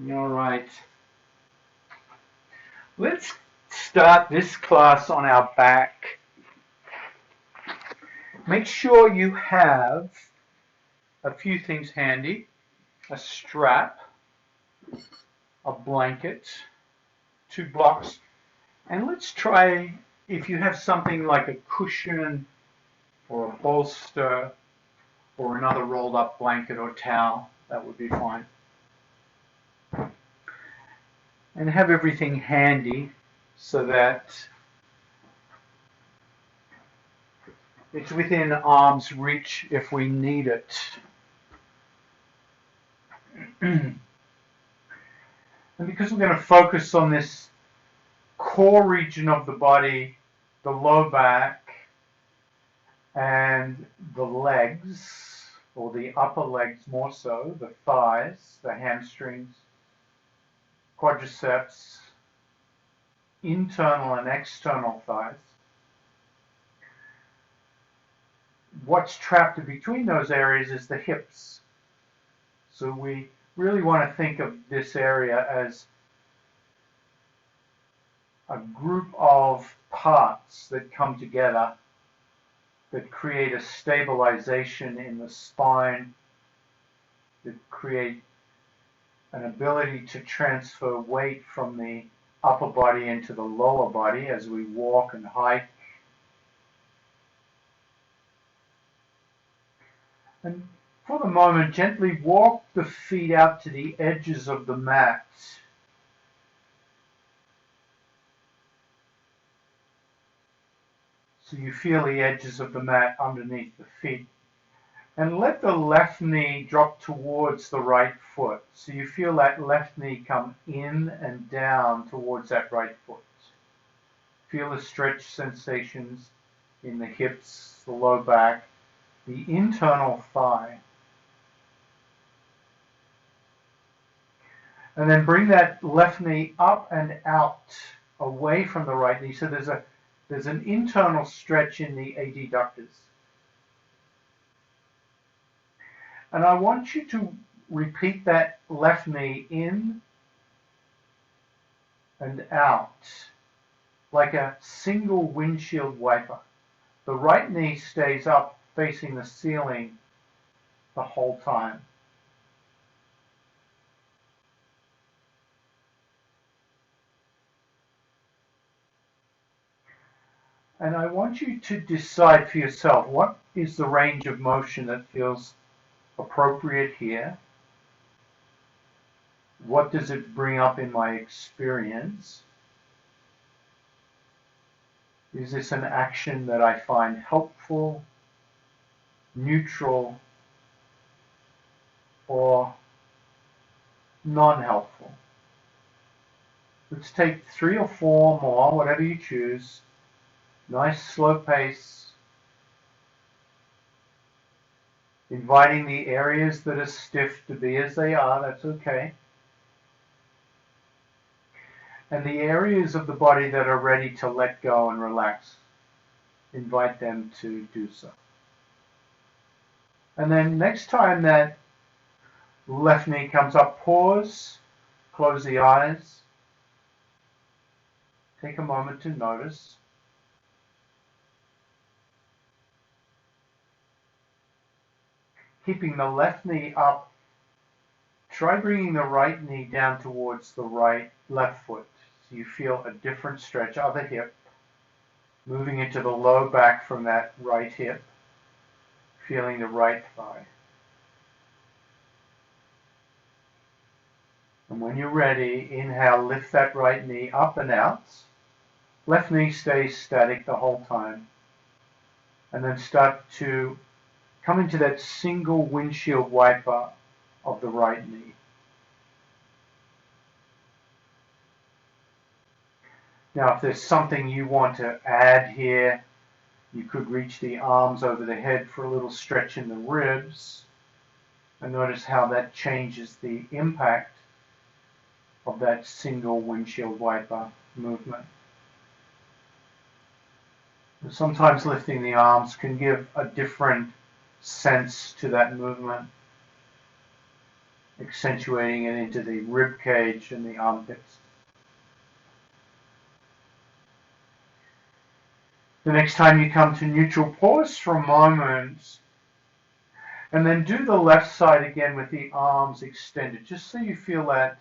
All right. Let's start this class on our back. Make sure you have a few things handy: a strap, a blanket, two blocks, and let's try if you have something like a cushion or a bolster or another rolled up blanket or towel, that would be fine. And have everything handy so that it's within arm's reach if we need it. And because we're going to focus on this core region of the body, the low back, and the legs, or the upper legs more so, the thighs, the hamstrings, quadriceps, internal and external thighs. What's trapped between those areas is the hips. So we really want to think of this area as a group of parts that come together that create a stabilization in the spine, that create an ability to transfer weight from the upper body into the lower body as we walk and hike. And for the moment, gently walk the feet out to the edges of the mat. So you feel the edges of the mat underneath the feet. And let the left knee drop towards the right foot. So you feel that left knee come in and down towards that right foot. Feel the stretch sensations in the hips, the low back, the internal thigh. And then bring that left knee up and out away from the right knee. So there's an internal stretch in the adductors. And I want you to repeat that left knee in and out like a single windshield wiper. The right knee stays up facing the ceiling the whole time. And I want you to decide for yourself, what is the range of motion that feels appropriate here? What does it bring up in my experience? Is this an action that I find helpful, neutral, or non-helpful? Let's take 3 or 4 more, whatever you choose. Nice slow pace. Inviting the areas that are stiff to be as they are, that's okay. And the areas of the body that are ready to let go and relax, invite them to do so. And then next time that left knee comes up, pause, close the eyes, take a moment to notice. Keeping the left knee up, try bringing the right knee down towards the left foot. So you feel a different stretch, other hip, moving into the low back from that right hip, feeling the right thigh. And when you're ready, inhale, lift that right knee up and out. Left knee stays static the whole time. And then start to come into that single windshield wiper of the right knee. Now, if there's something you want to add here, you could reach the arms over the head for a little stretch in the ribs. And notice how that changes the impact of that single windshield wiper movement. Sometimes lifting the arms can give a different sense to that movement. accentuating it into the rib cage and the armpits. The next time you come to neutral, pause for a moment and then do the left side again with the arms extended, just so you feel that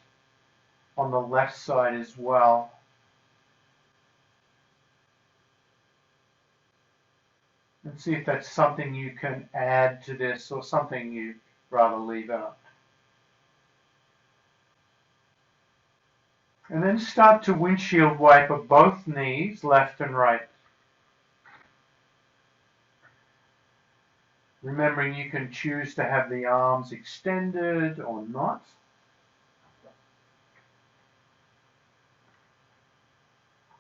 on the left side as well. And see if that's something you can add to this or something you'd rather leave out. And then start to windshield wiper both knees, left and right. Remembering you can choose to have the arms extended or not.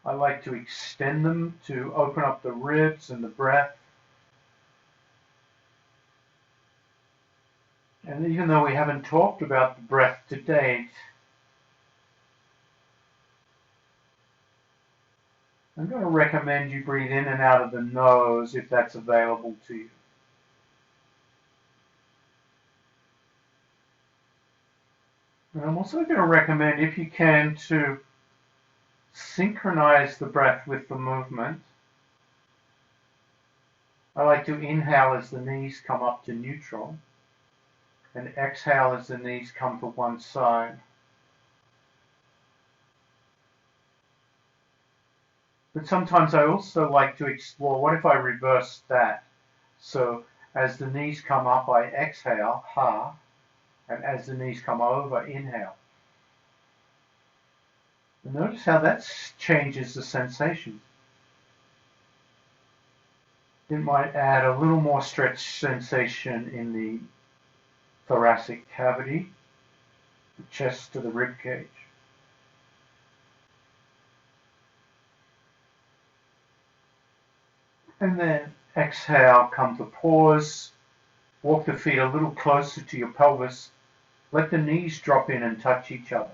I like to extend them to open up the ribs and the breath. And even though we haven't talked about the breath to date, I'm going to recommend you breathe in and out of the nose if that's available to you. And I'm also going to recommend, if you can, to synchronize the breath with the movement. I like to inhale as the knees come up to neutral, and exhale as the knees come to one side. But sometimes I also like to explore, what if I reverse that? So as the knees come up, I exhale, ha, and as the knees come over, inhale. And notice how that changes the sensation. It might add a little more stretch sensation in the thoracic cavity, the chest to the rib cage. And then exhale, come to pause. Walk the feet a little closer to your pelvis. Let the knees drop in and touch each other.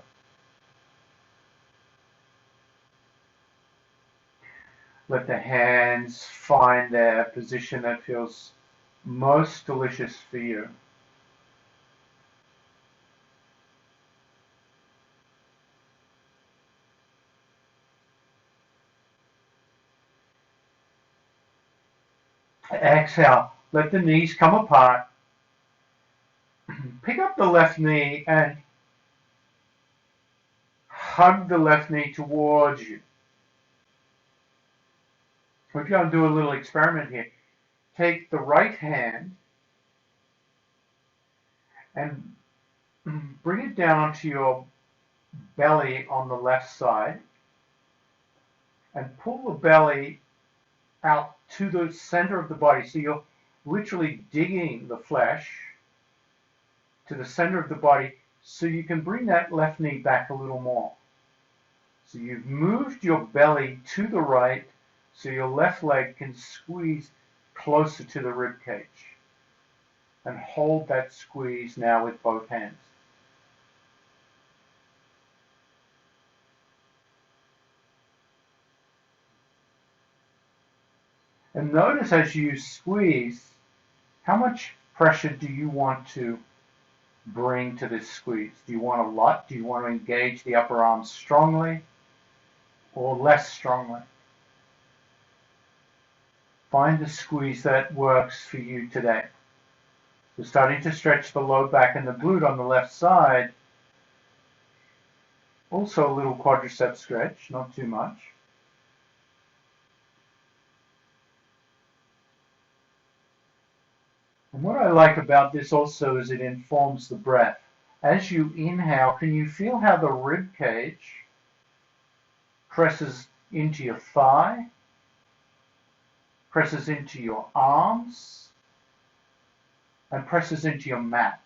Let the hands find their position that feels most delicious for you. Exhale, let the knees come apart. Pick up the left knee and hug the left knee towards you. We're going to do a little experiment here. Take the right hand and bring it down onto your belly on the left side and pull the belly out to the center of the body. So you're literally digging the flesh to the center of the body so you can bring that left knee back a little more. So you've moved your belly to the right so your left leg can squeeze closer to the rib cage. And hold that squeeze now with both hands. And notice as you squeeze, how much pressure do you want to bring to this squeeze? Do you want a lot? Do you want to engage the upper arm strongly or less strongly? Find the squeeze that works for you today. So starting to stretch the low back and the glute on the left side. Also a little quadricep stretch, not too much. And what I like about this also is it informs the breath. As you inhale, can you feel how the rib cage presses into your thigh, presses into your arms, and presses into your mat?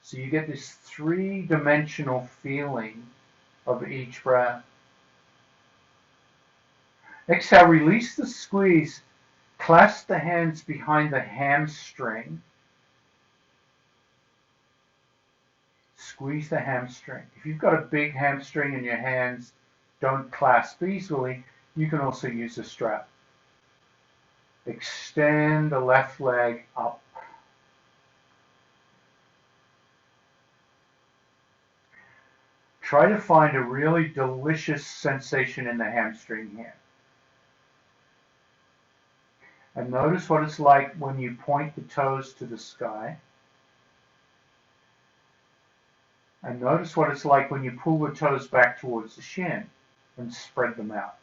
So you get this three-dimensional feeling of each breath. Exhale, release the squeeze. Clasp the hands behind the hamstring. Squeeze the hamstring. If you've got a big hamstring and your hands don't clasp easily, you can also use a strap. Extend the left leg up. try to find a really delicious sensation in the hamstring here. And notice what it's like when you point the toes to the sky. And notice what it's like when you pull the toes back towards the shin and spread them out.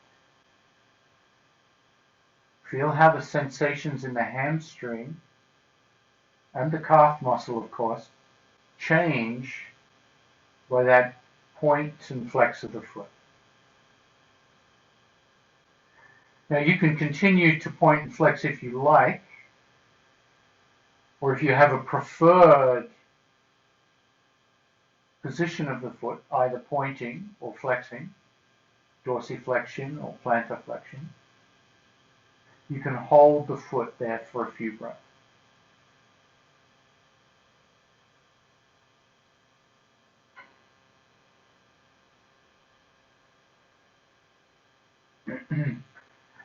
Feel how the sensations in the hamstring and the calf muscle, of course, change by that point and flex of the foot. Now you can continue to point and flex if you like, or if you have a preferred position of the foot, either pointing or flexing, dorsiflexion or plantar flexion, you can hold the foot there for a few breaths.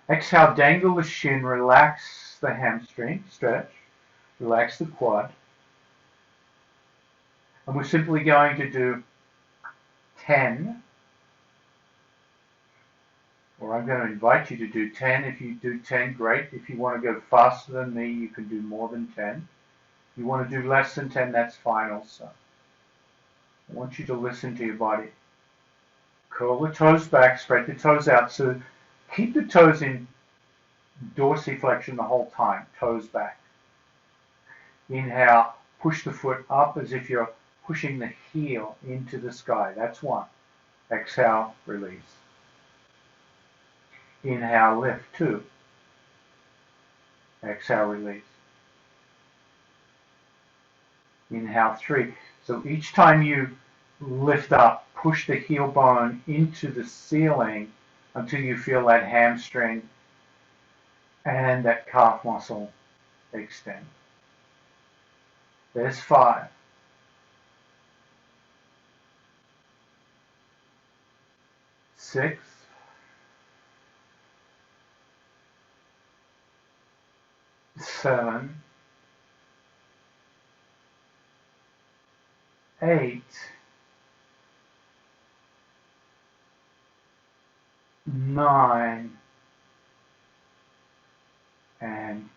Exhale, dangle the shin, relax the hamstring, stretch, relax the quad. And we're simply going to do 10, or I'm going to invite you to do 10. If you do 10, great. If you want to go faster than me, you can do more than 10. If you want to do less than 10, that's fine also. I want you to listen to your body. Curl the toes back, spread the toes out. So keep the toes in dorsiflexion the whole time, toes back. Inhale, push the foot up as if you're pushing the heel into the sky. That's one. Exhale, release. Inhale, lift, 2. Exhale, release. Inhale, 3. So each time you lift up, push the heel bone into the ceiling until you feel that hamstring and that calf muscle extend. There's 5. 6. 7. 8. 9. And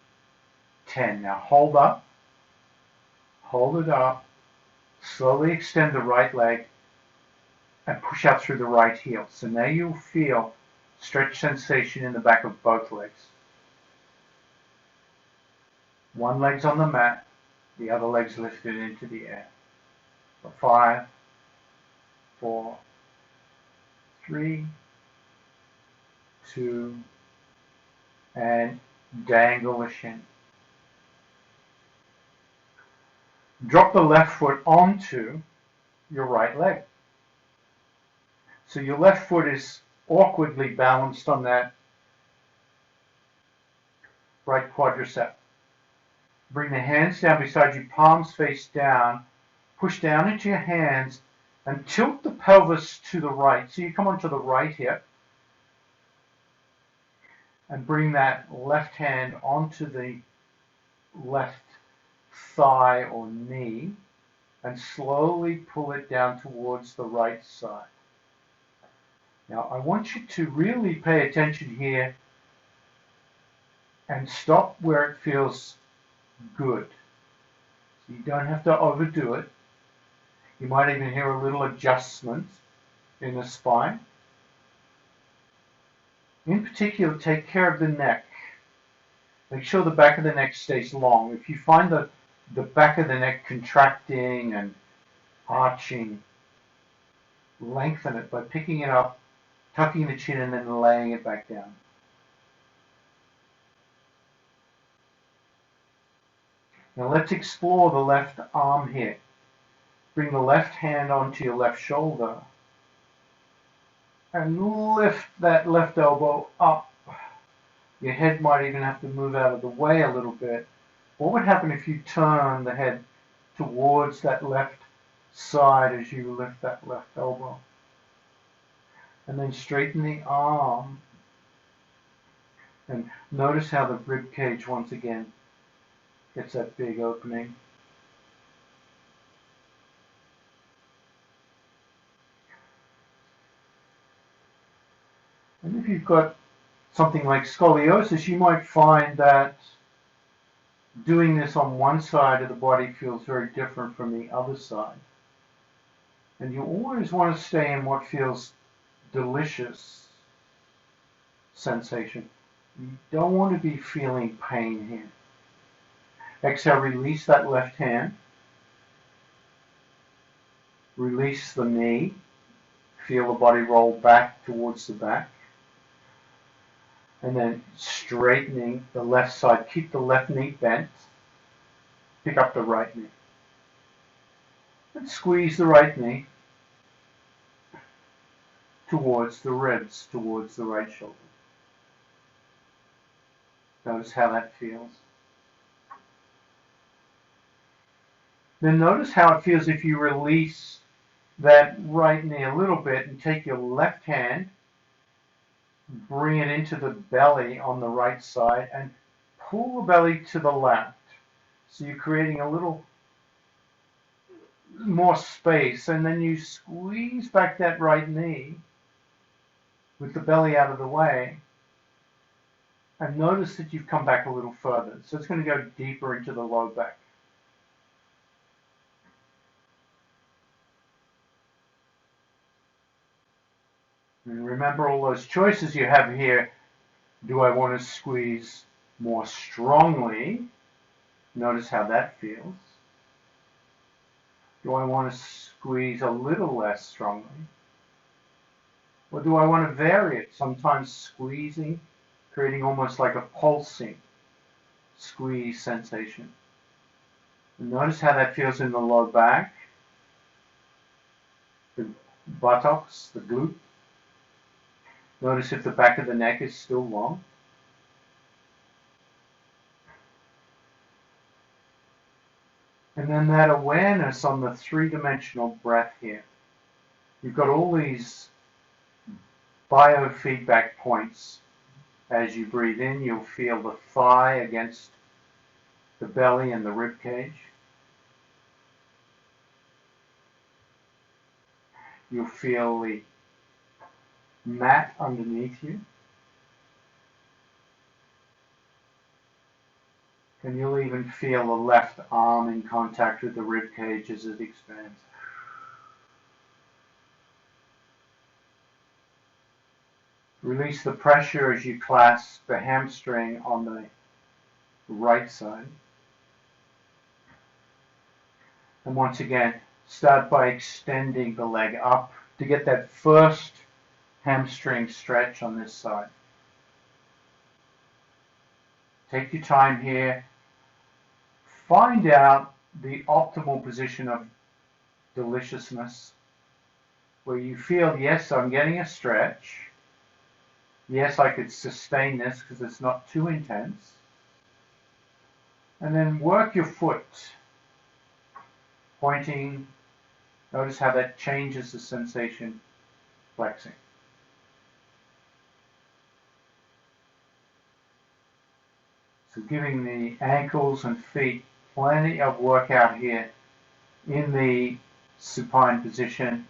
10. Now hold up. Hold it up. Slowly extend the right leg and push out through the right heel. So now you'll feel stretch sensation in the back of both legs. One leg's on the mat, the other leg's lifted into the air. So 5, 4, 3, 2, and dangle the shin. Drop the left foot onto your right leg. So your left foot is awkwardly balanced on that right quadricep. Bring the hands down beside you, palms face down. Push down into your hands and tilt the pelvis to the right. So you come onto the right hip and bring that left hand onto the left thigh or knee and slowly pull it down towards the right side. Now I want you to really pay attention here and stop where it feels good. So you don't have to overdo it. You might even hear a little adjustment in the spine. In particular, take care of the neck. Make sure the back of the neck stays long. If you find the back of the neck contracting and arching, lengthen it by picking it up, tucking the chin, and then laying it back down. Now let's explore the left arm here. Bring the left hand onto your left shoulder and lift that left elbow up. Your head might even have to move out of the way a little bit. What would happen if you turn the head towards that left side as you lift that left elbow? And then straighten the arm. And notice how the rib cage once again gets that big opening. And if you've got something like scoliosis, you might find that doing this on one side of the body feels very different from the other side. And you always want to stay in what feels delicious sensation. You don't want to be feeling pain here. Exhale, release that left hand. Release the knee. Feel the body roll back towards the back. And then straightening the left side. Keep the left knee bent. Pick up the right knee. And squeeze the right knee towards the ribs, towards the right shoulder. Notice how that feels. Then notice how it feels if you release that right knee a little bit and take your left hand, bring it into the belly on the right side and pull the belly to the left. So you're creating a little more space, and then you squeeze back that right knee with the belly out of the way, and notice that you've come back a little further. So it's going to go deeper into the low back. And remember all those choices you have here. Do I want to squeeze more strongly? Notice how that feels. Do I want to squeeze a little less strongly? Or do I want to vary it? Sometimes squeezing, creating almost like a pulsing squeeze sensation. And notice how that feels in the low back, the buttocks, the glute. Notice if the back of the neck is still long. And then that awareness on the three-dimensional breath here. You've got all these biofeedback points. As you breathe in, you'll feel the thigh against the belly and the rib cage. You'll feel the mat underneath you. And you'll even feel the left arm in contact with the rib cage as it expands. Release the pressure as you clasp the hamstring on the right side. And once again, start by extending the leg up to get that first hamstring stretch on this side. Take your time here. Find out the optimal position of deliciousness where you feel, yes, I'm getting a stretch. Yes, I could sustain this because it's not too intense. And then work your foot, pointing. Notice how that changes the sensation, flexing. So giving the ankles and feet plenty of workout here in the supine position.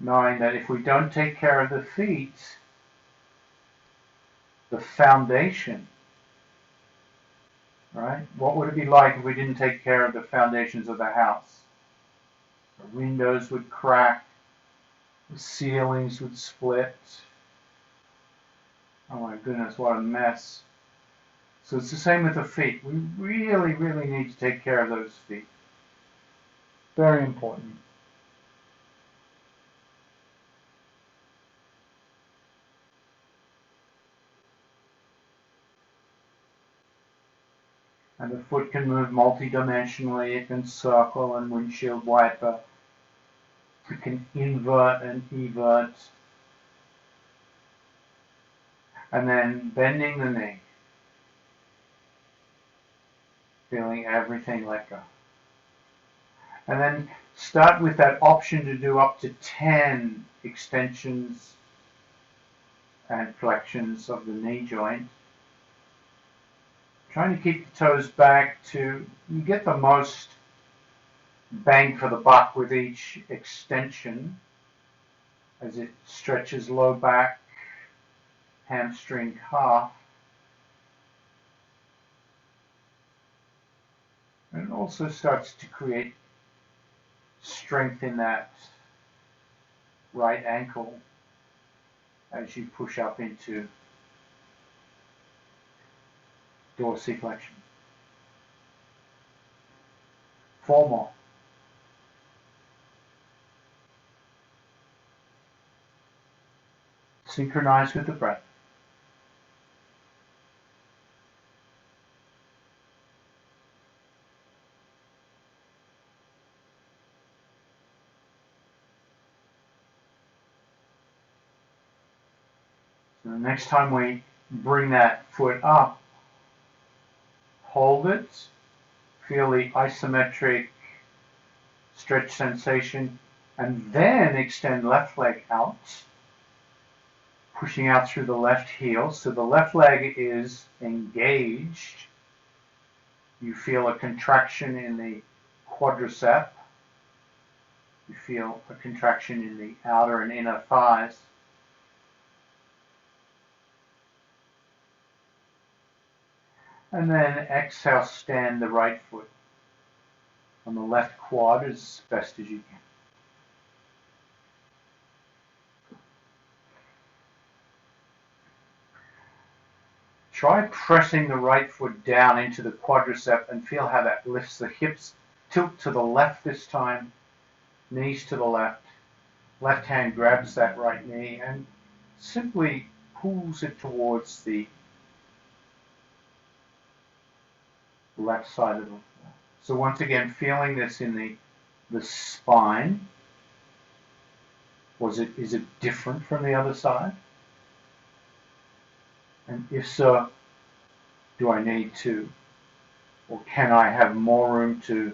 Knowing that if we don't take care of the feet, the foundation, right? What would it be like if we didn't take care of the foundations of the house? The windows would crack, the ceilings would split. Oh my goodness, what a mess. So it's the same with the feet. We really, really need to take care of those feet. Very important. And the foot can move multidimensionally. It can circle and windshield wiper. It can invert and evert. And then bending the knee. Feeling everything let go. And then start with that option to do up to 10 extensions and flexions of the knee joint. Trying to keep the toes back to, you get the most bang for the buck with each extension. as it stretches low back, hamstring, calf. And it also starts to create strength in that right ankle as you push up into dorsiflexion. 4 more. Synchronize with the breath. So the next time we bring that foot up, hold it, feel the isometric stretch sensation, and then extend left leg out, pushing out through the left heel. So the left leg is engaged. You feel a contraction in the quadricep. You feel a contraction in the outer and inner thighs. And then exhale, stand the right foot on the left quad as best as you can. Try pressing the right foot down into the quadricep and feel how that lifts the hips. Tilt to the left this time, knees to the left. Left hand grabs that right knee and simply pulls it towards the left side of the. So once again, feeling this in the spine. Is it different from the other side? And if so, do I need to, or can I have more room to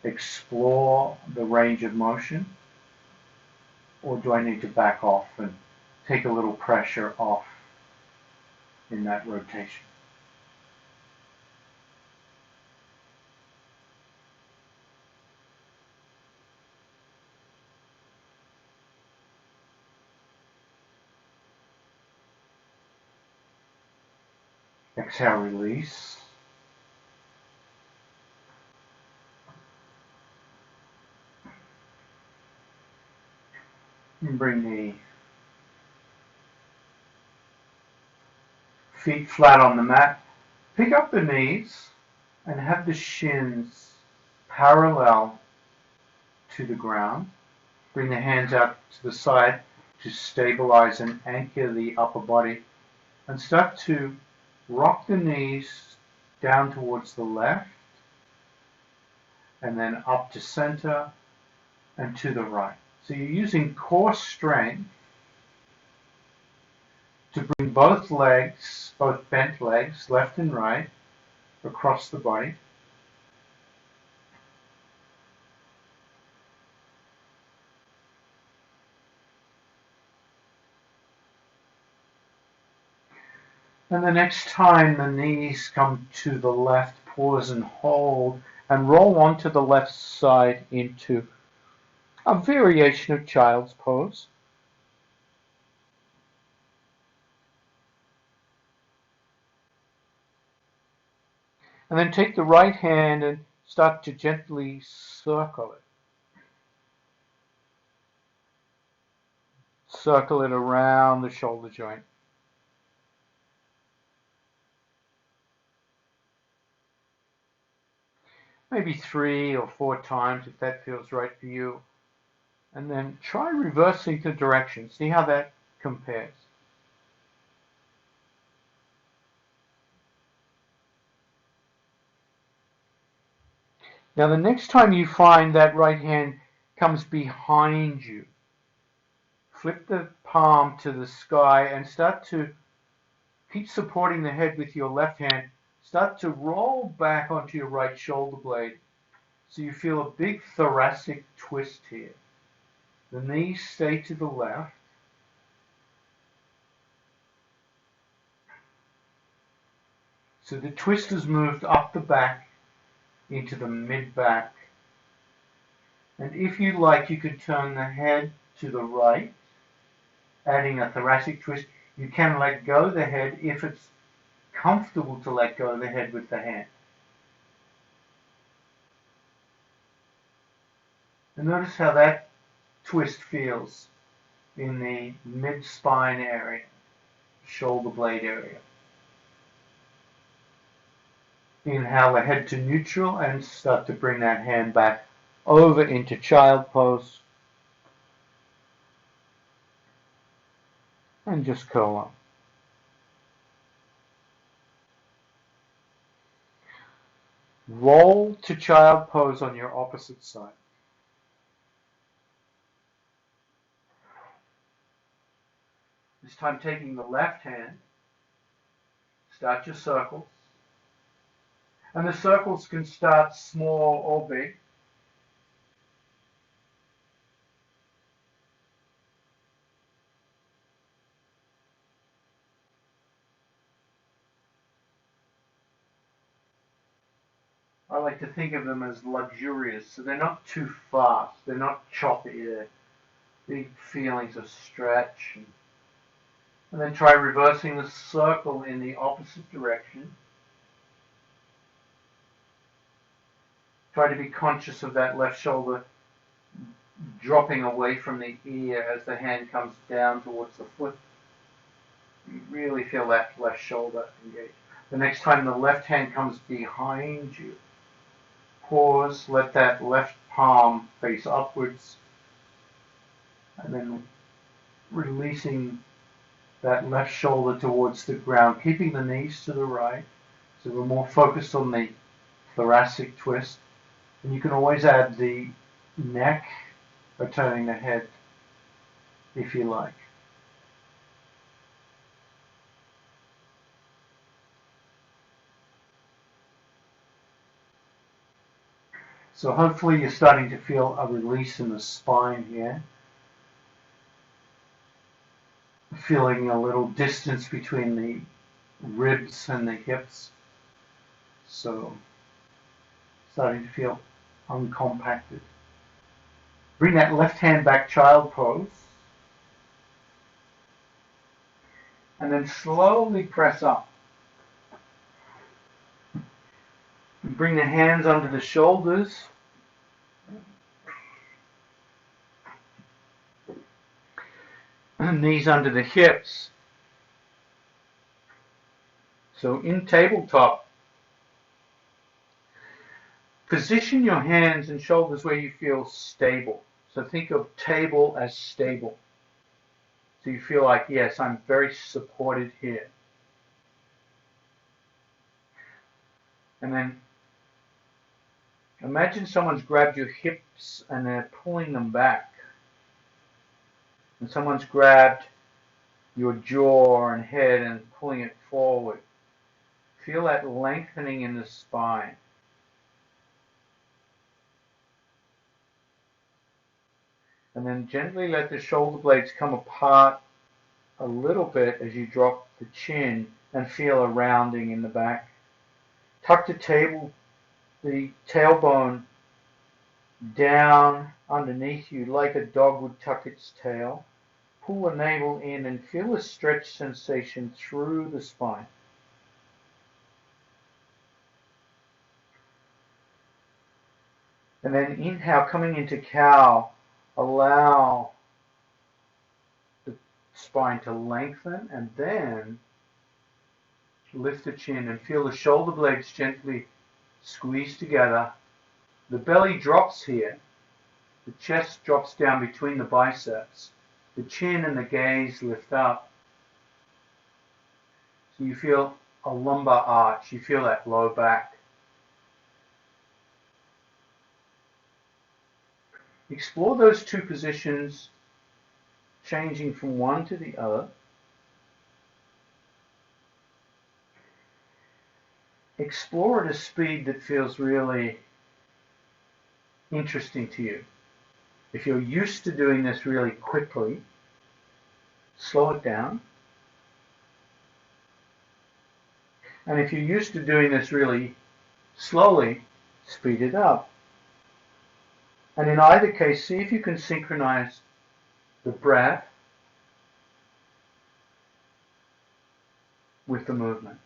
explore the range of motion? Or do I need to back off and take a little pressure off in that rotation? Exhale, release. And bring the feet flat on the mat. Pick up the knees and have the shins parallel to the ground. Bring the hands out to the side to stabilize and anchor the upper body. And start to rock the knees down towards the left, and then up to center and to the right. So you're using core strength to bring both legs, both bent legs, left and right, across the body. And the next time the knees come to the left, pause and hold, and roll onto the left side into a variation of child's pose. And then take the right hand and start to gently circle it. Circle it around the shoulder joint. Maybe 3 or 4 times if that feels right for you. And then try reversing the direction. See how that compares. Now the next time you find that right hand comes behind you, flip the palm to the sky and start to keep supporting the head with your left hand. Start to roll back onto your right shoulder blade so you feel a big thoracic twist here. The knees stay to the left. So the twist has moved up the back into the mid-back. And if you like, you can turn the head to the right adding a thoracic twist. You can let go of the head if it's comfortable to let go of the head with the hand. And notice how that twist feels in the mid-spine area, shoulder blade area. Inhale the head to neutral and start to bring that hand back over into child pose. And just curl up. Roll to child pose on your opposite side. This time taking the left hand, start your circles. And the circles can start small or big. I like to think of them as luxurious, so they're not too fast, they're not choppy, they're big feelings of stretch. And then try reversing the circle in the opposite direction. Try to be conscious of that left shoulder dropping away from the ear as the hand comes down towards the foot. You really feel that left shoulder engage. The next time the left hand comes behind you, pause, let that left palm face upwards, and then releasing that left shoulder towards the ground, keeping the knees to the right, so we're more focused on the thoracic twist. And you can always add the neck or turning the head if you like. So hopefully you're starting to feel a release in the spine here. Feeling a little distance between the ribs and the hips. So starting to feel uncompacted. Bring that left hand back, child pose. And then slowly press up. Bring the hands under the shoulders. And knees under the hips. So in tabletop, position your hands and shoulders where you feel stable. So think of table as stable. So you feel like, yes, I'm very supported here. And then imagine someone's grabbed your hips and they're pulling them back. And someone's grabbed your jaw and head and pulling it forward. Feel that lengthening in the spine. And then gently let the shoulder blades come apart a little bit as you drop the chin and feel a rounding in the back. Tuck the tailbone down underneath you like a dog would tuck its tail. Pull the navel in and feel a stretch sensation through the spine. And then inhale, coming into cow, allow the spine to lengthen and then lift the chin and feel the shoulder blades gently squeeze together. The belly drops here. The chest drops down between the biceps. The chin and the gaze lift up. So you feel a lumbar arch. You feel that low back. Explore those two positions, changing from one to the other. Explore at a speed that feels really interesting to you. If you're used to doing this really quickly, slow it down. And if you're used to doing this really slowly, speed it up. And in either case, see if you can synchronize the breath with the movement.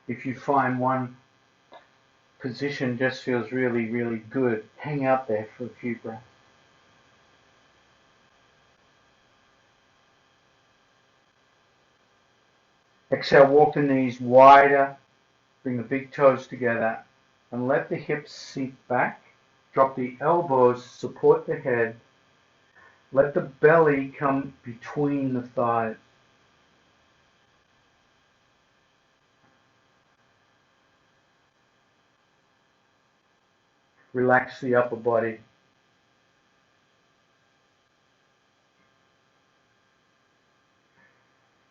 If you find one position just feels really, really good, hang out there for a few breaths. Exhale, walk the knees wider, bring the big toes together, and let the hips sink back. Drop the elbows, support the head. Let the belly come between the thighs. Relax the upper body.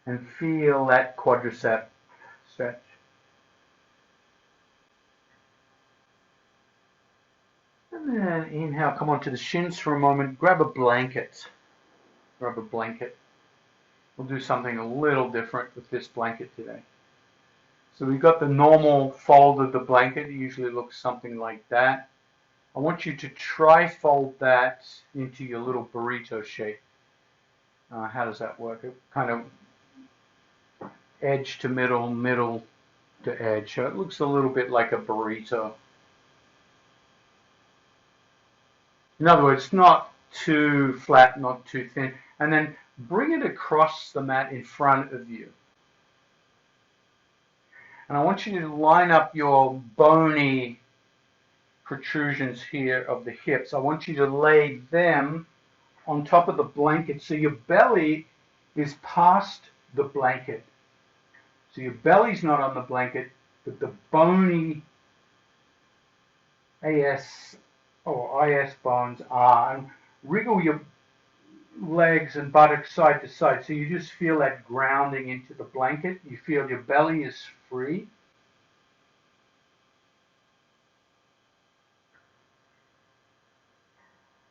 And feel that quadricep stretch. And then inhale, come onto the shins for a moment. Grab a blanket. Grab a blanket. We'll do something a little different with this blanket today. So we've got the normal fold of the blanket. It usually looks something like that. I want you to tri-fold that into your little burrito shape. How does that work? It kind of edge to middle, middle to edge. So it looks a little bit like a burrito. In other words, not too flat, not too thin. And then bring it across the mat in front of you. And I want you to line up your bony protrusions here of the hips. I want you to lay them on top of the blanket so your belly is past the blanket. So your belly's not on the blanket, but the bony AS or IS bones are. And wriggle your legs and buttocks side to side so you just feel that grounding into the blanket. You feel your belly is free.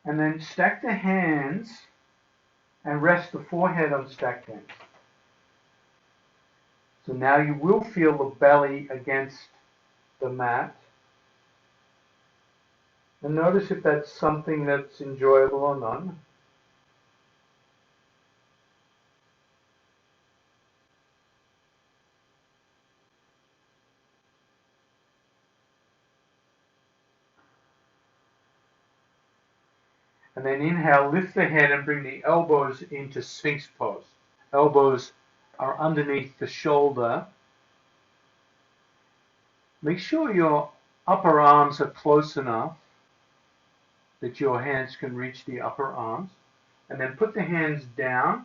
And then stack the hands and rest the forehead on stacked hands. So now you will feel the belly against the mat. And notice if that's something that's enjoyable or not. And then inhale, lift the head and bring the elbows into Sphinx pose. Elbows are underneath the shoulder. Make sure your upper arms are close enough that your hands can reach the upper arms. And then put the hands down.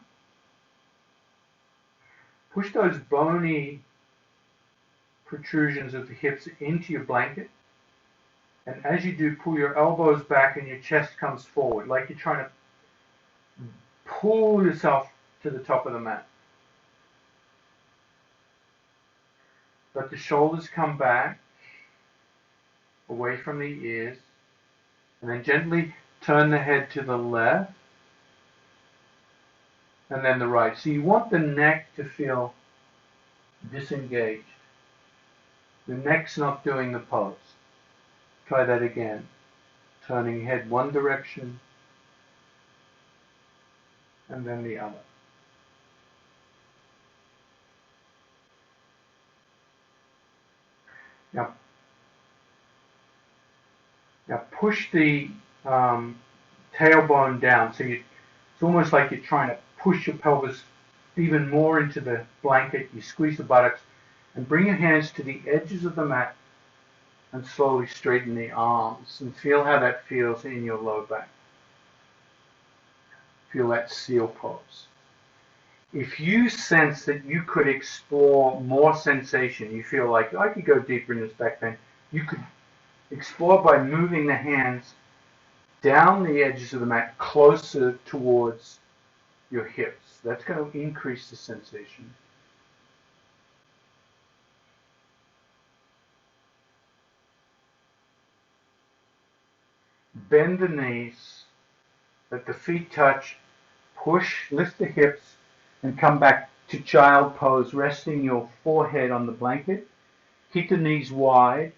Push those bony protrusions of the hips into your blanket. And as you do, pull your elbows back and your chest comes forward, like you're trying to pull yourself to the top of the mat. Let the shoulders come back, away from the ears, and then gently turn the head to the left, and then the right. So you want the neck to feel disengaged. The neck's not doing the pose. Try that again. Turning head one direction, and then the other. Now push the tailbone down. So it's almost like you're trying to push your pelvis even more into the blanket. You squeeze the buttocks and bring your hands to the edges of the mat and slowly straighten the arms and feel how that feels in your low back. Feel that seal pose. If you sense that you could explore more sensation, you feel like I could go deeper in this back pain, you could explore by moving the hands down the edges of the mat closer towards your hips. That's going to increase the sensation. Bend the knees, let the feet touch, push, lift the hips, and come back to child pose, resting your forehead on the blanket. Keep the knees wide.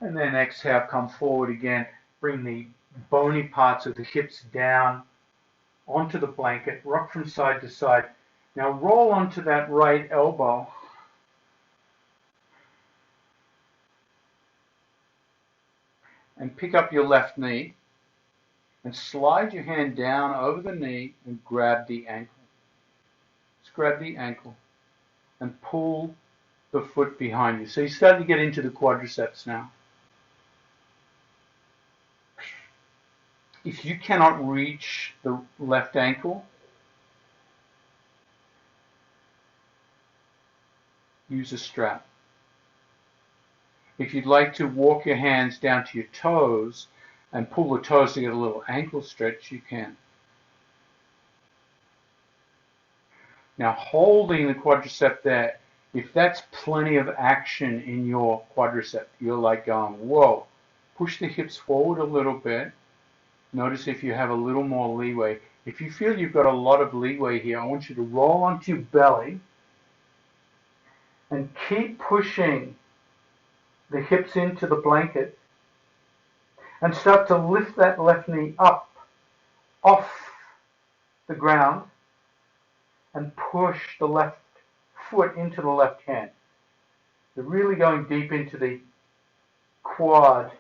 And then exhale, come forward again. Bring the bony parts of the hips down onto the blanket, rock from side to side. Now roll onto that right elbow. And pick up your left knee and slide your hand down over the knee and grab the ankle. Just grab the ankle and pull the foot behind you. So you're starting to get into the quadriceps now. If you cannot reach the left ankle, use a strap. If you'd like to walk your hands down to your toes and pull the toes to get a little ankle stretch, you can. Now holding the quadricep there, if that's plenty of action in your quadricep, you're like going, whoa, push the hips forward a little bit. Notice if you have a little more leeway. If you feel you've got a lot of leeway here, I want you to roll onto your belly and keep pushing the hips into the blanket and start to lift that left knee up off the ground and push the left foot into the left hand. You're really going deep into the quad,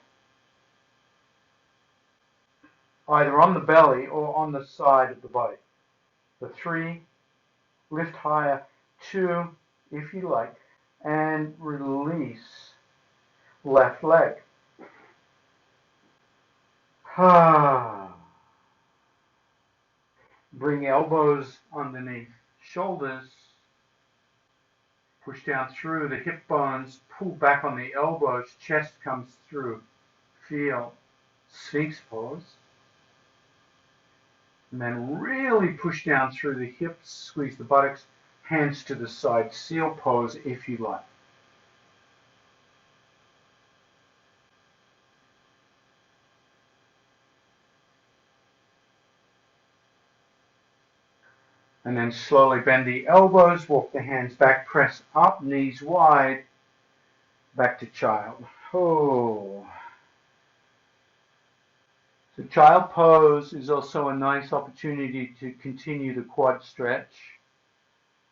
either on the belly or on the side of the body. The 3, lift higher, 2, if you like, and release left leg. Bring elbows underneath shoulders. Push down through the hip bones, pull back on the elbows, chest comes through. Feel Sphinx pose. And then really push down through the hips, squeeze the buttocks, hands to the side, seal pose if you like. And then slowly bend the elbows, walk the hands back, press up, knees wide, back to child. Oh. So child pose is also a nice opportunity to continue the quad stretch.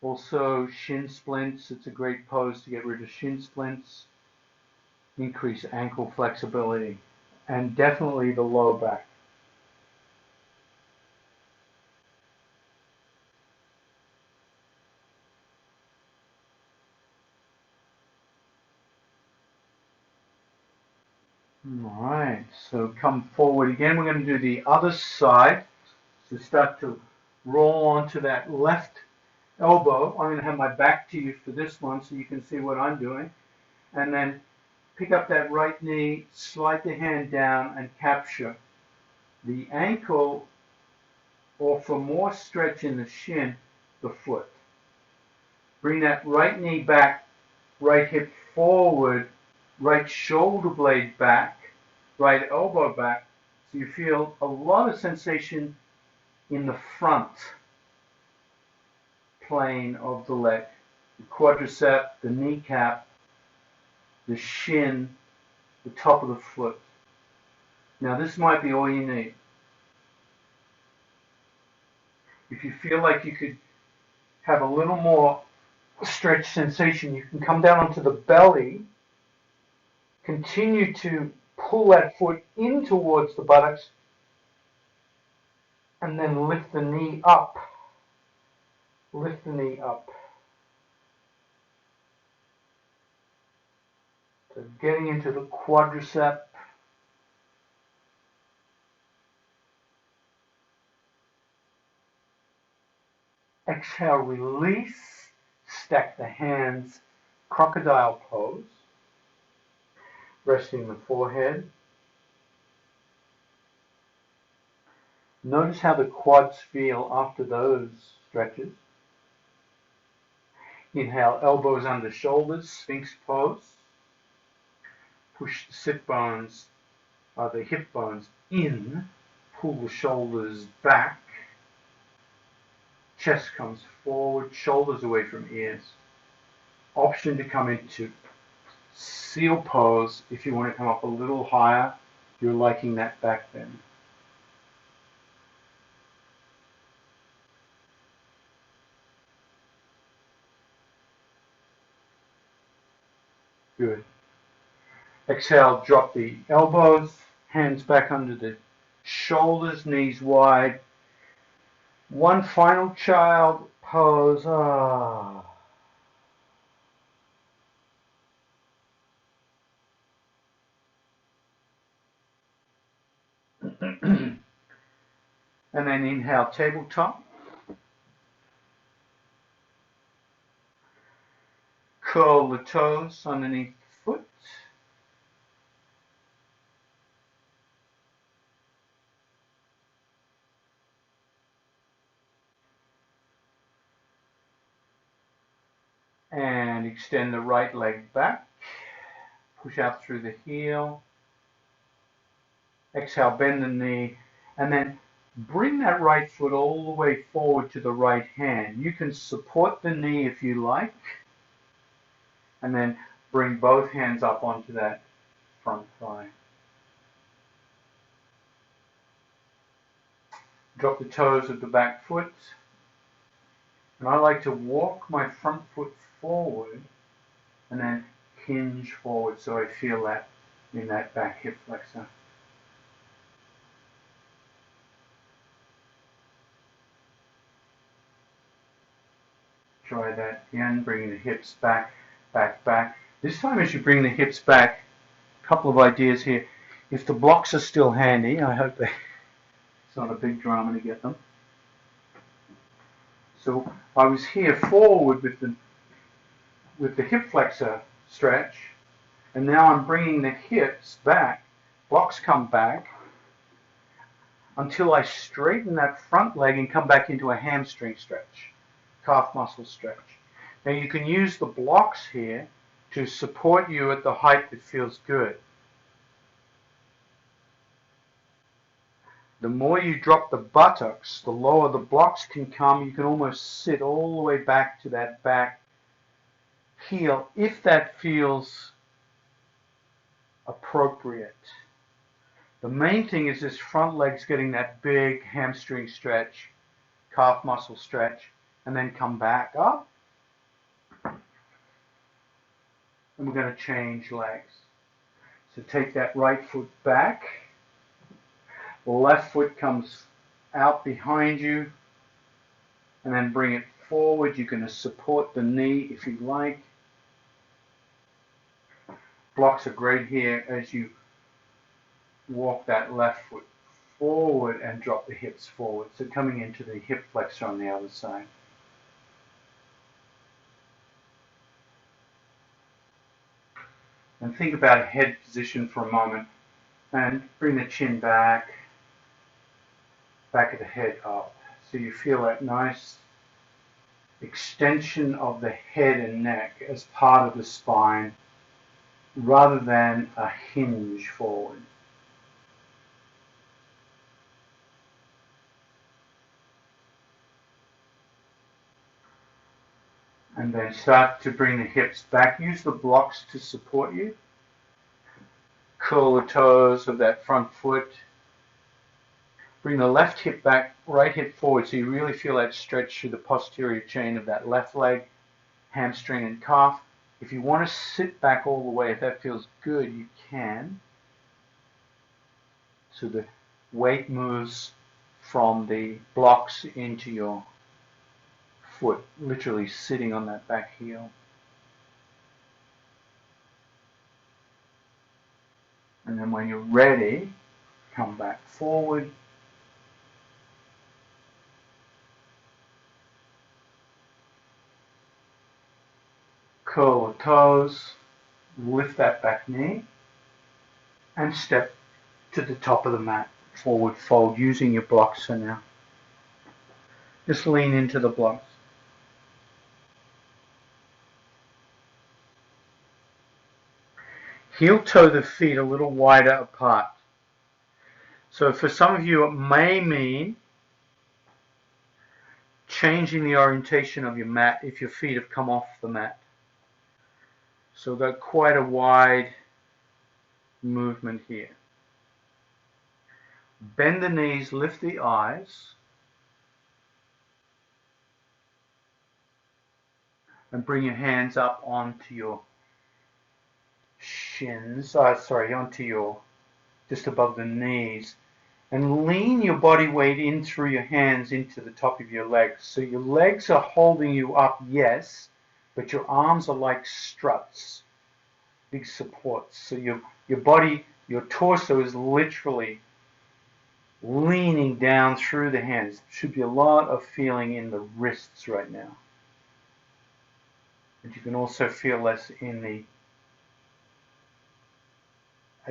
Also shin splints, it's a great pose to get rid of shin splints, increase ankle flexibility, and definitely the low back. All right, so come forward again. We're going to do the other side. So start to roll onto that left elbow. I'm going to have my back to you for this one so you can see what I'm doing. And then pick up that right knee, slide the hand down and capture the ankle, or for more stretch in the shin, the foot. Bring that right knee back, right hip forward, right shoulder blade back, right elbow back, so you feel a lot of sensation in the front plane of the leg, the quadricep, the kneecap, the shin, the top of the foot. Now this might be all you need. If you feel like you could have a little more stretch sensation, you can come down onto the belly, continue to pull that foot in towards the buttocks, and then lift the knee up. Lift the knee up. So getting into the quadricep. Exhale, release. Stack the hands, crocodile pose. Resting the forehead. Notice how the quads feel after those stretches. Inhale, elbows under shoulders, Sphinx pose. Push the sit bones, the hip bones in. Pull the shoulders back. Chest comes forward, shoulders away from ears. Option to come into seal pose if you want to come up a little higher. You're liking that back bend. Good. Exhale, drop the elbows, hands back under the shoulders, knees wide. One final child pose. And then inhale, tabletop. Curl the toes underneath the foot. And extend the right leg back. Push out through the heel. Exhale, bend the knee. And then bring that right foot all the way forward to the right hand. You can support the knee if you like. And then bring both hands up onto that front thigh. Drop the toes of the back foot. And I like to walk my front foot forward and then hinge forward so I feel that in that back hip flexor. Try that again, bringing the hips back, back, back. This time as you bring the hips back, a couple of ideas here. If the blocks are still handy, I hope it's not a big drama to get them. So I was here forward with the hip flexor stretch, and now I'm bringing the hips back. Blocks come back until I straighten that front leg and come back into a hamstring stretch. Calf muscle stretch. Now you can use the blocks here to support you at the height that feels good. The more you drop the buttocks, the lower the blocks can come. You can almost sit all the way back to that back heel if that feels appropriate. The main thing is this front leg's getting that big hamstring stretch, calf muscle stretch, and then come back up. And we're going to change legs. So take that right foot back. The left foot comes out behind you. And then bring it forward. You're going to support the knee if you like. Blocks are great here as you walk that left foot forward and drop the hips forward. So coming into the hip flexor on the other side. And think about head position for a moment and bring the chin back, back of the head up. So you feel that nice extension of the head and neck as part of the spine rather than a hinge forward. And then start to bring the hips back. Use the blocks to support you. Curl the toes of that front foot. Bring the left hip back, right hip forward so you really feel that stretch through the posterior chain of that left leg, hamstring and calf. If you want to sit back all the way, if that feels good, you can. So the weight moves from the blocks into your foot, literally sitting on that back heel. And then when you're ready, come back forward. Curl the toes, lift that back knee, and step to the top of the mat. Forward fold using your blocks for now. Just lean into the blocks. Heel toe the feet a little wider apart. So for some of you it may mean changing the orientation of your mat if your feet have come off the mat. So we've got quite a wide movement here. Bend the knees, lift the eyes, and bring your hands up onto your shins, onto your, just above the knees, and lean your body weight in through your hands into the top of your legs. So your legs are holding you up, yes, but your arms are like struts, big supports. So your body, your torso is literally leaning down through the hands. There should be a lot of feeling in the wrists right now. But you can also feel less in the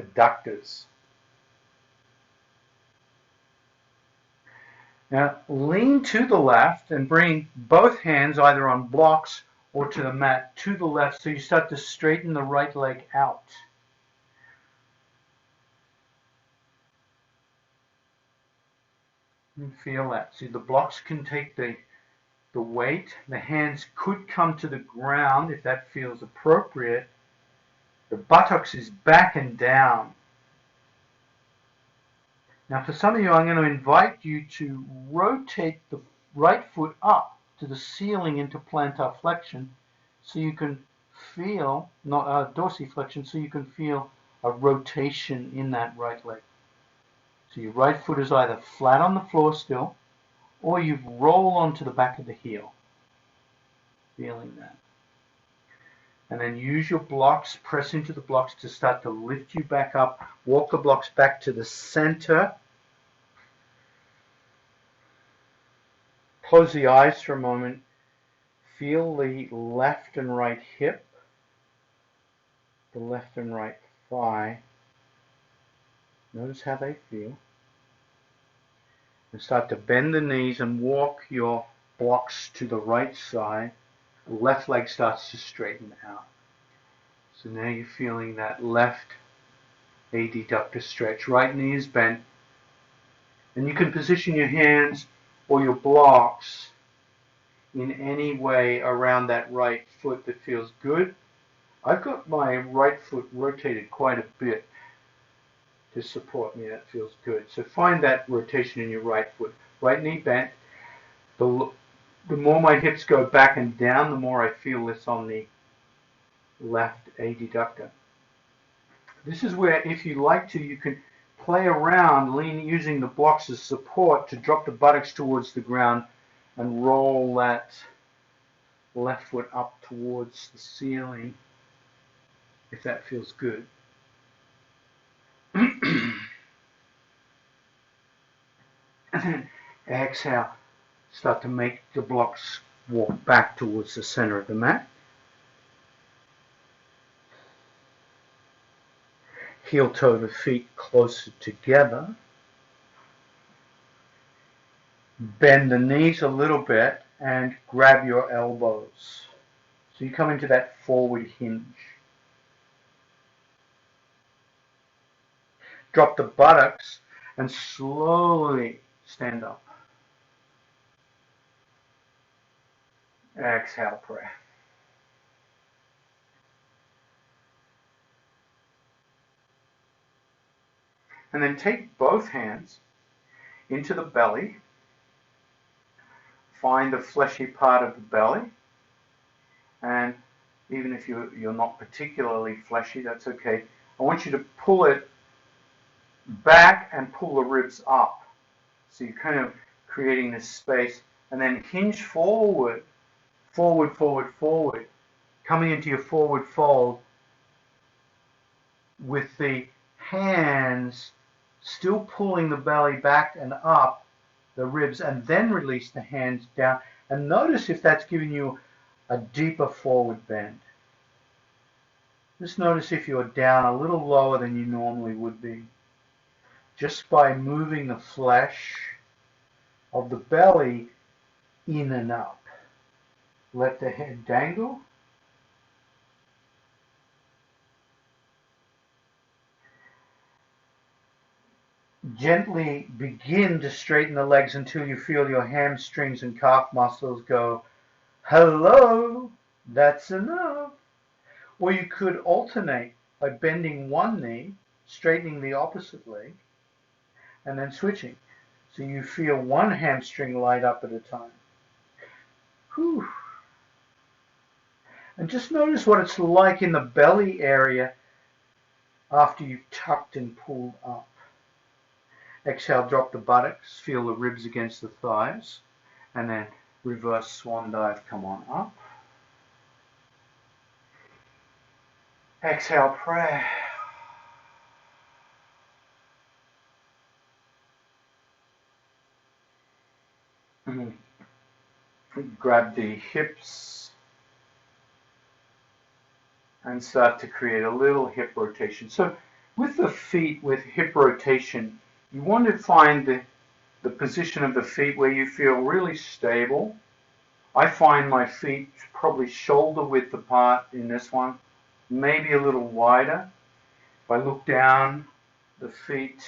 adductors. Now lean to the left and bring both hands either on blocks or to the mat to the left, so you start to straighten the right leg out. And feel that. See, the blocks can take the weight. The hands could come to the ground if that feels appropriate. The buttocks is back and down. Now for some of you, I'm going to invite you to rotate the right foot up to the ceiling into plantar flexion, so you can feel, not dorsiflexion, so you can feel a rotation in that right leg. So your right foot is either flat on the floor still, or you roll onto the back of the heel, feeling that. And then use your blocks, press into the blocks to start to lift you back up. Walk the blocks back to the center. Close the eyes for a moment. Feel the left and right hip, the left and right thigh. Notice how they feel. And start to bend the knees and walk your blocks to the right side. The left leg starts to straighten out. So now you're feeling that left adductor stretch. Right knee is bent. And you can position your hands or your blocks in any way around that right foot that feels good. I've got my right foot rotated quite a bit to support me. That feels good. So find that rotation in your right foot. Right knee bent. The more my hips go back and down, the more I feel this on the left adductor. This is where, if you like to, you can play around, using the blocks as support to drop the buttocks towards the ground and roll that left foot up towards the ceiling, if that feels good. And then exhale. Start to make the blocks walk back towards the center of the mat. Heel toe to feet closer together. Bend the knees a little bit and grab your elbows. So you come into that forward hinge. Drop the buttocks and slowly stand up. Exhale, pray. And then take both hands into the belly. Find the fleshy part of the belly. And even if you're not particularly fleshy, that's okay. I want you to pull it back and pull the ribs up. So you're kind of creating this space. And then hinge forward. Forward, forward, forward, coming into your forward fold with the hands still pulling the belly back and up, the ribs, and then release the hands down. And notice if that's giving you a deeper forward bend. Just notice if you're down a little lower than you normally would be. Just by moving the flesh of the belly in and up. Let the head dangle. Gently begin to straighten the legs until you feel your hamstrings and calf muscles go, hello, that's enough. Or you could alternate by bending one knee, straightening the opposite leg, and then switching. So you feel one hamstring light up at a time. Whew. And just notice what it's like in the belly area after you've tucked and pulled up. Exhale, drop the buttocks, feel the ribs against the thighs, and then reverse swan dive, come on up. Exhale, prayer. Grab the hips and start to create a little hip rotation. So with the feet, with hip rotation, you want to find the position of the feet where you feel really stable. I find my feet probably shoulder width apart in this one, maybe a little wider. If I look down, the feet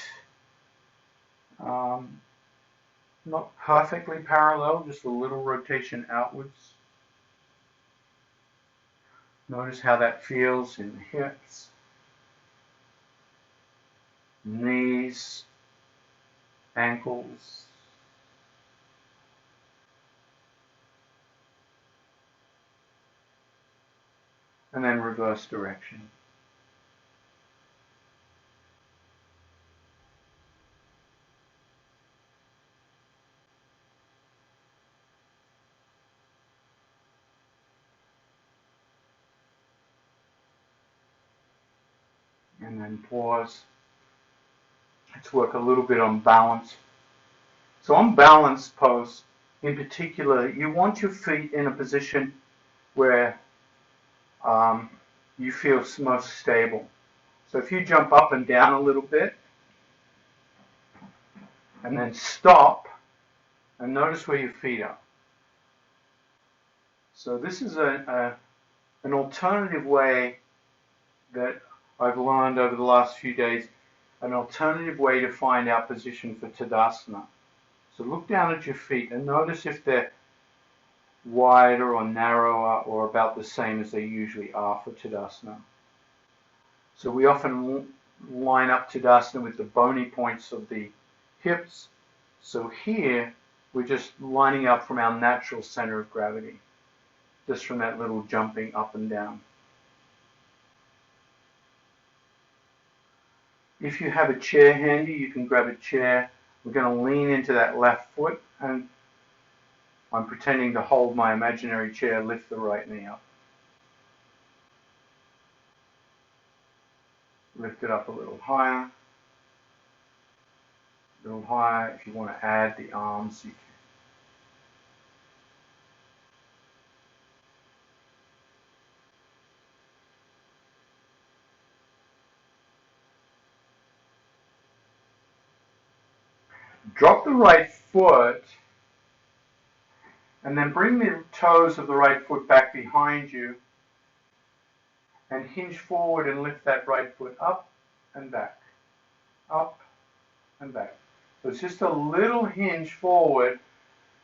not perfectly parallel, just a little rotation outwards. Notice how that feels in the hips, knees, ankles. And then reverse direction. And then pause. Let's work a little bit on balance. So on balance pose, in particular, you want your feet in a position where you feel most stable. So if you jump up and down a little bit, and then stop, and notice where your feet are. So this is an alternative way that I've learned over the last few days, an alternative way to find our position for Tadasana. So look down at your feet and notice if they're wider or narrower or about the same as they usually are for Tadasana. So we often line up Tadasana with the bony points of the hips. So here we're just lining up from our natural center of gravity, just from that little jumping up and down. If you have a chair handy, you can grab a chair. We're going to lean into that left foot, and I'm pretending to hold my imaginary chair, lift the right knee up. Lift it up a little higher. A little higher. If you want to add the arms, you can. Drop the right foot and then bring the toes of the right foot back behind you and hinge forward and lift that right foot up and back, up and back. So it's just a little hinge forward.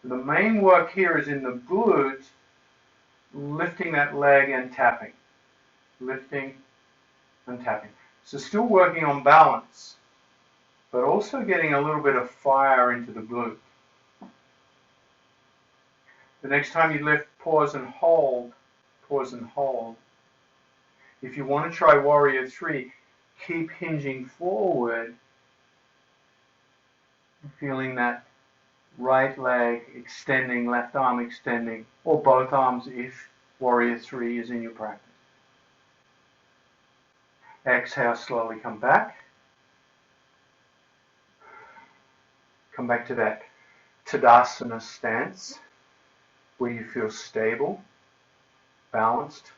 The main work here is in the glutes, lifting that leg and tapping, lifting and tapping. So still working on balance, but also getting a little bit of fire into the glute. The next time you lift, pause and hold, pause and hold. If you want to try Warrior 3, keep hinging forward, feeling that right leg extending, left arm extending, or both arms if Warrior 3 is in your practice. Exhale, slowly come back. Come back to that Tadasana stance where you feel stable, balanced.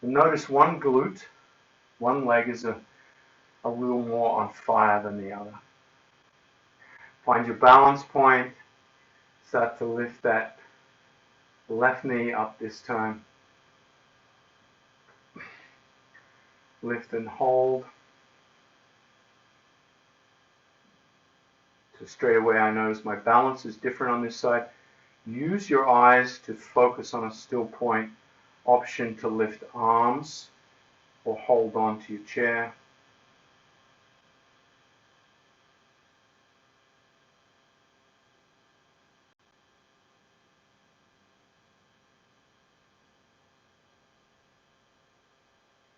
And notice one glute, one leg is a little more on fire than the other. Find your balance point. Start to lift that left knee up this time. Lift and hold. So straight away I notice my balance is different on this side. Use your eyes to focus on a still point. Option to lift arms or hold on to your chair.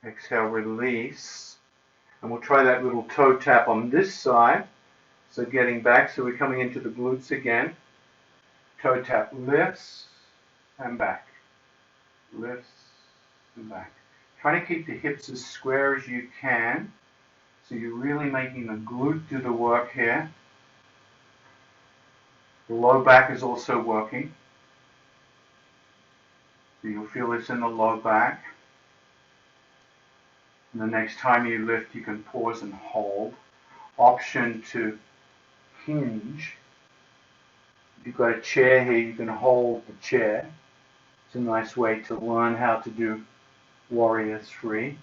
Exhale, release. And we'll try that little toe tap on this side. So getting back, so we're coming into the glutes again. Toe tap, lifts and back. Lifts and back. Try to keep the hips as square as you can. So you're really making the glute do the work here. The low back is also working. So you'll feel this in the low back. And the next time you lift, you can pause and hold. Option to hinge. If you've got a chair here, you can hold the chair. It's a nice way to learn how to do Warrior 3.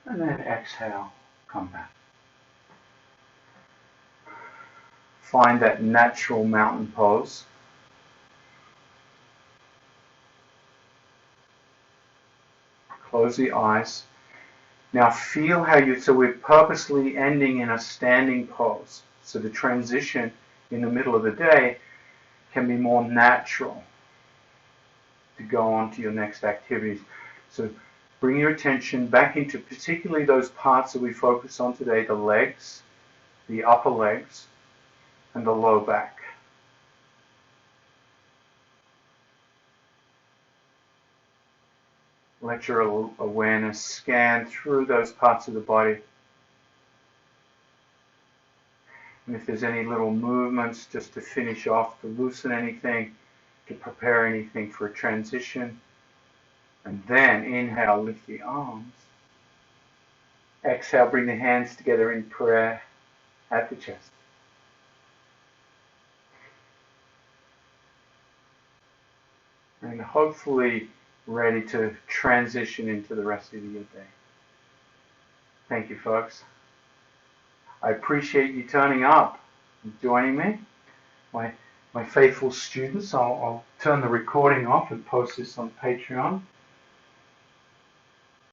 And then exhale, come back. Find that natural mountain pose. Close the eyes. Now feel how so we're purposely ending in a standing pose. So the transition in the middle of the day can be more natural to go on to your next activities. So bring your attention back into particularly those parts that we focus on today, the legs, the upper legs, and the low back. Let your awareness scan through those parts of the body. And if there's any little movements, just to finish off, to loosen anything, to prepare anything for a transition. And then inhale, lift the arms. Exhale, bring the hands together in prayer at the chest. And hopefully ready to transition into the rest of your day. Thank you, folks. I appreciate you turning up and joining me. My faithful students, I'll turn the recording off and post this on Patreon.